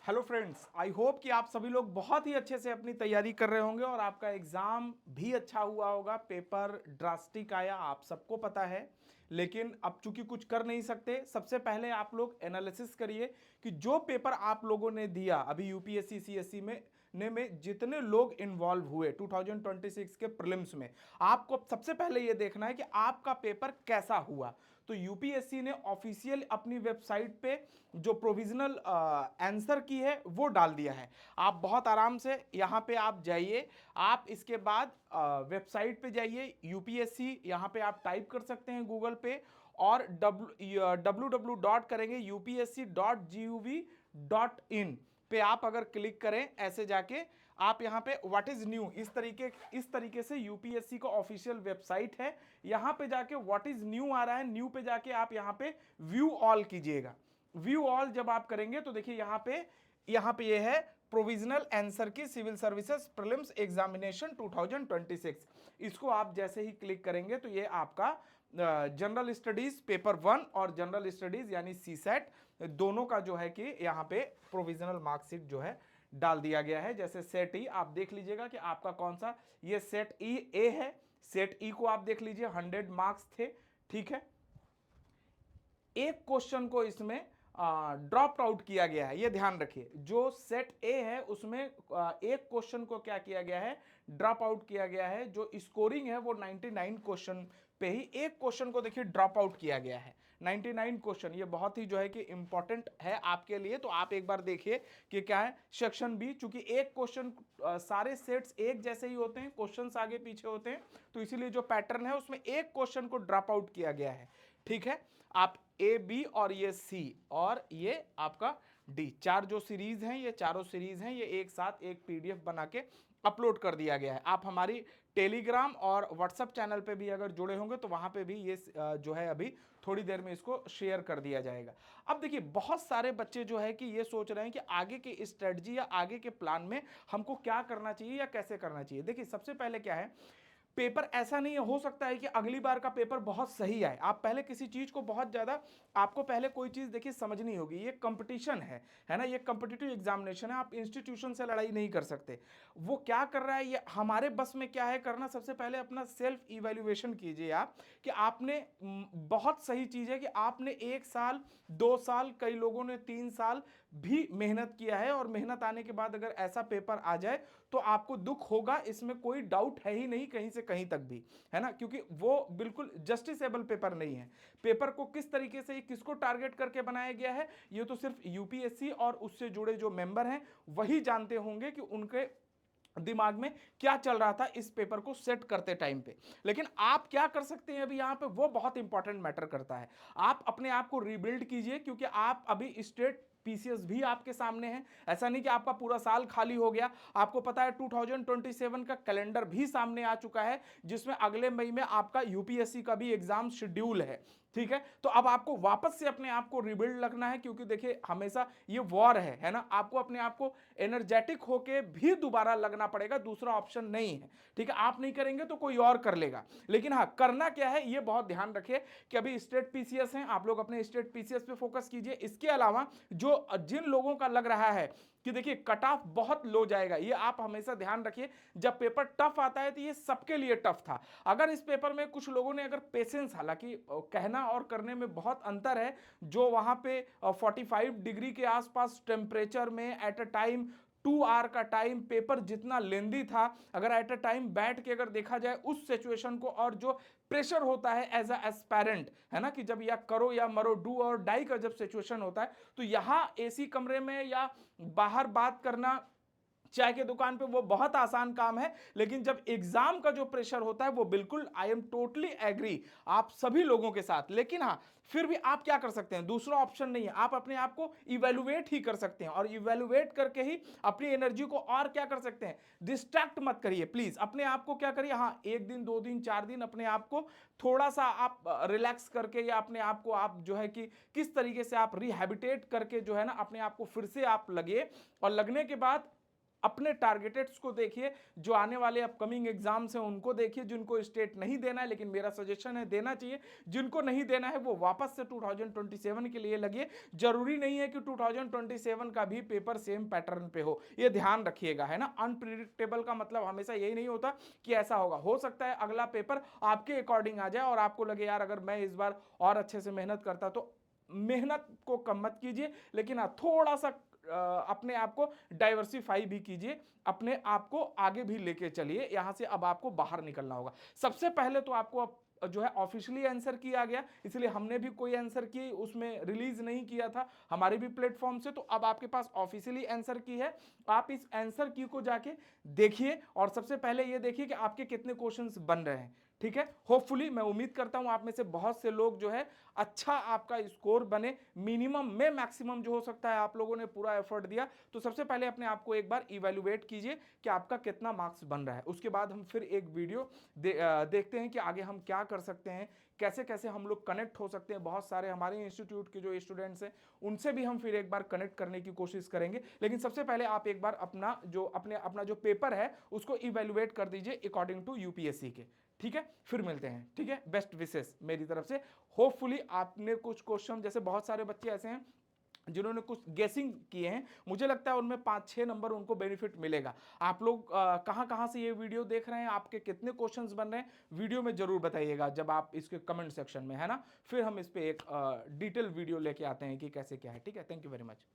Hello friends, I hope कि आप सभी लोग बहुत ही अच्छे से अपनी तैयारी कर रहे होंगे और आपका एग्जाम भी अच्छा हुआ होगा। पेपर ड्रास्टिक आया, आप सबको पता है, लेकिन अब चूंकि कुछ कर नहीं सकते, सबसे पहले आप लोग एनालिसिस करिए कि जो पेपर आप लोगों ने दिया अभी यूपीएससी सीएससी में जितने लोग इन्वॉल्व हुए 2026 के प्रीलिम्स में, आपको सबसे पहले यह देखना है कि आपका पेपर कैसा हुआ। तो यूपीएससी ने ऑफिशियल अपनी वेबसाइट पे जो प्रोविजनल आंसर की है वो डाल दिया है। आप बहुत आराम से यहाँ पे आप जाइए, आप इसके बाद वेबसाइट पे जाइए यूपीएससी, यहाँ पे आप टाइप कर सकते हैं गूगल पे और डब्ल्यू डॉट करेंगे upsc.gov.in पे आप अगर क्लिक करें ऐसे जाके आप यहाँ पे व्हाट इज न्यू इस तरीके से यूपीएससी का ऑफिशियल वेबसाइट है। यहाँ पे जाके व्हाट इज न्यू आ रहा है, न्यू पे जाके आप यहाँ पे व्यू ऑल कीजिएगा। व्यू ऑल जब आप करेंगे तो देखिए यहाँ पे ये है प्रोविजनल आंसर की सिविल सर्विसेज प्रीलिम्स एग्जामिनेशन 2026। इसको आप जैसे ही क्लिक करेंगे तो ये आपका जनरल स्टडीज पेपर 1 और जनरल स्टडीज यानी सी सेट दोनों का जो है कि यहाँ पे प्रोविजनल मार्कशीट जो है डाल दिया गया है। जैसे सेट ई आप देख लीजिएगा कि आपका कौन सा, ये सेट ई ए है। सेट ई को आप देख लीजिए 100 मार्क्स थे, ठीक है। एक क्वेश्चन को इसमें ड्रॉप आउट किया गया है, ये ध्यान रखिए। जो सेट ए है उसमें एक क्वेश्चन को क्या किया गया है, ड्रॉप आउट किया गया है। जो स्कोरिंग है वो 99 क्वेश्चन पे ही एक क्वेश्चन को देखिए ड्रॉप आउट किया गया है। 99 क्वेश्चन, ये बहुत ही जो है कि इंपॉर्टेंट है आपके लिए। तो आप एक बार देखिए कि क्या है सेक्शन बी, चूंकि एक क्वेश्चन सारे सेट्स एक जैसे ही होते हैं, क्वेश्चंस आगे पीछे होते हैं, तो इसीलिए जो पैटर्न है उसमें एक क्वेश्चन को ड्रॉप आउट किया गया है, ठीक है। आप ए बी और ये सी और ये आपका डी, चार जो सीरीज हैं, ये चारों सीरीज हैं, ये एक साथ एक पीडीएफ बना के अपलोड कर दिया गया है। आप हमारी टेलीग्राम और व्हाट्सएप चैनल पे भी अगर जुड़े होंगे तो वहां पे भी ये जो है अभी थोड़ी देर में इसको शेयर कर दिया जाएगा। अब देखिए बहुत सारे बच्चे जो है कि ये सोच रहे हैं कि आगे की स्ट्रेटजी या आगे के प्लान में हमको क्या करना चाहिए या कैसे करना चाहिए। देखिए सबसे पहले क्या है, पेपर ऐसा नहीं हो सकता है कि अगली बार का पेपर बहुत सही आए। आप पहले किसी चीज को बहुत ज्यादा, आपको पहले कोई चीज देखिए समझनी होगी। ये कंपटीशन है ना, ये कॉम्पिटिटिव एग्जामिनेशन है। आप इंस्टीट्यूशन से लड़ाई नहीं कर सकते। वो क्या कर रहा है, ये हमारे बस में क्या है करना। सबसे पहले अपना सेल्फ इवैल्यूएशन कीजिए आप कि आपने बहुत सही चीज है कि आपने 1 साल 2 साल, कई लोगों ने 3 साल भी मेहनत किया है और मेहनत आने के बाद अगर ऐसा पेपर आ जाए तो आपको दुख होगा, इसमें कोई डाउट है ही नहीं कहीं से कहीं तक भी, है ना। क्योंकि वो बिल्कुल जस्टिसेबल पेपर नहीं है। पेपर को किस तरीके से, किसको टारगेट करके बनाया गया है, ये तो सिर्फ यूपीएससी और उससे जुड़े जो मेंबर हैं वही जानते होंगे कि उनके दिमाग में क्या चल रहा था इस पेपर को सेट करते टाइम पे। लेकिन आप क्या कर सकते हैं अभी यहां पे, वो बहुत इंपॉर्टेंट मैटर करता है। आप अपने आप को रीबिल्ड कीजिए, क्योंकि आप अभी स्टेट पीसीएस भी आपके सामने है। ऐसा नहीं कि आपका पूरा साल खाली हो गया। आपको पता है 2027 का कैलेंडर भी सामने आ चुका है, जिसमें अगले मई में आपका यूपीएससी का भी एग्जाम शेड्यूल है, ठीक है। तो अब आपको वापस से अपने आप को रिबिल्ड लगना है, क्योंकि देखिए हमेशा ये वॉर है ना। आपको अपने आप को एनर्जेटिक होके भी दोबारा लगना पड़ेगा, दूसरा ऑप्शन नहीं है, ठीक है। आप नहीं करेंगे तो कोई और कर लेगा। लेकिन हाँ, करना क्या है ये बहुत ध्यान रखिए कि अभी स्टेट पीसीएस हैं, आप लोग अपने स्टेट पीसीएस पे फोकस कीजिए। इसके अलावा जो जिन लोगों का लग रहा है कि देखिए कट ऑफ बहुत लो जाएगा, ये आप हमेशा ध्यान रखिए। जब पेपर टफ आता है तो ये सबके लिए टफ था। अगर इस पेपर में कुछ लोगों ने अगर पेशेंस, हालांकि कहना और करने में बहुत अंतर है, जो वहां पे 45 डिग्री के आसपास टेम्परेचर में एट अ टाइम 2 आवर का टाइम, पेपर जितना लेंदी था, अगर एट अ टाइम बैठ के अगर देखा जाए उस सिचुएशन को, और जो प्रेशर होता है एज अ एस्पायरेंट, है ना, कि जब या करो या मरो, डू और डाई का जब सिचुएशन होता है, तो यहां एसी कमरे में या बाहर बात करना चाय के दुकान पे वो बहुत आसान काम है। लेकिन जब एग्जाम का जो प्रेशर होता है वो बिल्कुल, आई एम टोटली एग्री आप सभी लोगों के साथ। लेकिन हाँ, फिर भी आप क्या कर सकते हैं, दूसरा ऑप्शन नहीं है। आप अपने आप को इवेलुएट ही कर सकते हैं, और इवेलुएट करके ही अपनी एनर्जी को और क्या कर सकते हैं, डिस्ट्रैक्ट मत करिए प्लीज। अपने आप को क्या करिए, हाँ, 1 दिन 2 दिन 4 दिन अपने आप को थोड़ा सा आप रिलैक्स करके, या अपने आप को आप जो है कि किस तरीके से आप रिहैबिटेट करके जो है ना अपने आप को फिर से आप लगे, और लगने के बाद अपने टारगेटेड्स को देखिए, जो आने वाले अपकमिंग एग्जाम्स हैं उनको देखिए, जिनको स्टेट नहीं देना है, लेकिन मेरा सजेशन है देना चाहिए, जिनको नहीं देना है वो वापस से 2027 के लिए लगिए। जरूरी नहीं है कि 2027 का भी पेपर सेम पैटर्न पे हो, ये ध्यान रखिएगा, है ना। अनप्रिडिक्टेबल का मतलब हमेशा यही नहीं होता कि ऐसा होगा, हो सकता है अगला पेपर आपके अकॉर्डिंग आ जाए और आपको लगे यार अगर मैं इस बार और अच्छे से मेहनत करता तो। मेहनत को कम मत कीजिए, लेकिन हाँ थोड़ा सा अपने आप को डाइवर्सिफाई भी कीजिए, अपने आप को आगे भी लेके चलिए। यहां से अब आपको बाहर निकलना होगा। सबसे पहले तो आपको जो है ऑफिशियली आंसर किया गया, इसलिए हमने भी कोई आंसर की उसमें रिलीज नहीं किया था हमारे भी प्लेटफॉर्म से, तो अब आपके पास ऑफिशियली आंसर की है। आप इस आंसर की को जाके देखिए और सबसे पहले ये देखिए कि आपके कितने क्वेश्चंस बन रहे हैं, ठीक है। होपफुली मैं उम्मीद करता हूं आप में से बहुत से लोग जो है अच्छा आपका स्कोर बने, मिनिमम में मैक्सिमम जो हो सकता है आप लोगों ने पूरा एफर्ट दिया। तो सबसे पहले अपने आप को एक बार इवैल्यूएट कीजिए कि आपका कितना मार्क्स बन रहा है, उसके बाद हम फिर एक वीडियो देखते हैं कि आगे हम क्या कर सकते हैं, कैसे कैसे हम लोग कनेक्ट हो सकते हैं। बहुत सारे हमारे इंस्टीट्यूट के जो स्टूडेंट्स हैं उनसे भी हम फिर एक बार कनेक्ट करने की कोशिश करेंगे, लेकिन सबसे पहले आप एक बार अपना जो पेपर है उसको इवैल्यूएट कर दीजिए अकॉर्डिंग टू यूपीएससी के, ठीक है। फिर मिलते हैं, ठीक है। बेस्ट विशेस मेरी तरफ से। होपफुली आपने कुछ क्वेश्चन, जैसे बहुत सारे बच्चे ऐसे हैं जिन्होंने कुछ गेसिंग किए हैं, मुझे लगता है उनमें 5-6 नंबर उनको बेनिफिट मिलेगा। आप लोग कहां कहां से ये वीडियो देख रहे हैं, आपके कितने क्वेश्चंस बन रहे हैं, वीडियो में जरूर बताइएगा जब आप इसके कमेंट सेक्शन में, है ना। फिर हम इस पे एक डिटेल वीडियो लेके आते हैं कि कैसे क्या है, ठीक है। Thank you very much.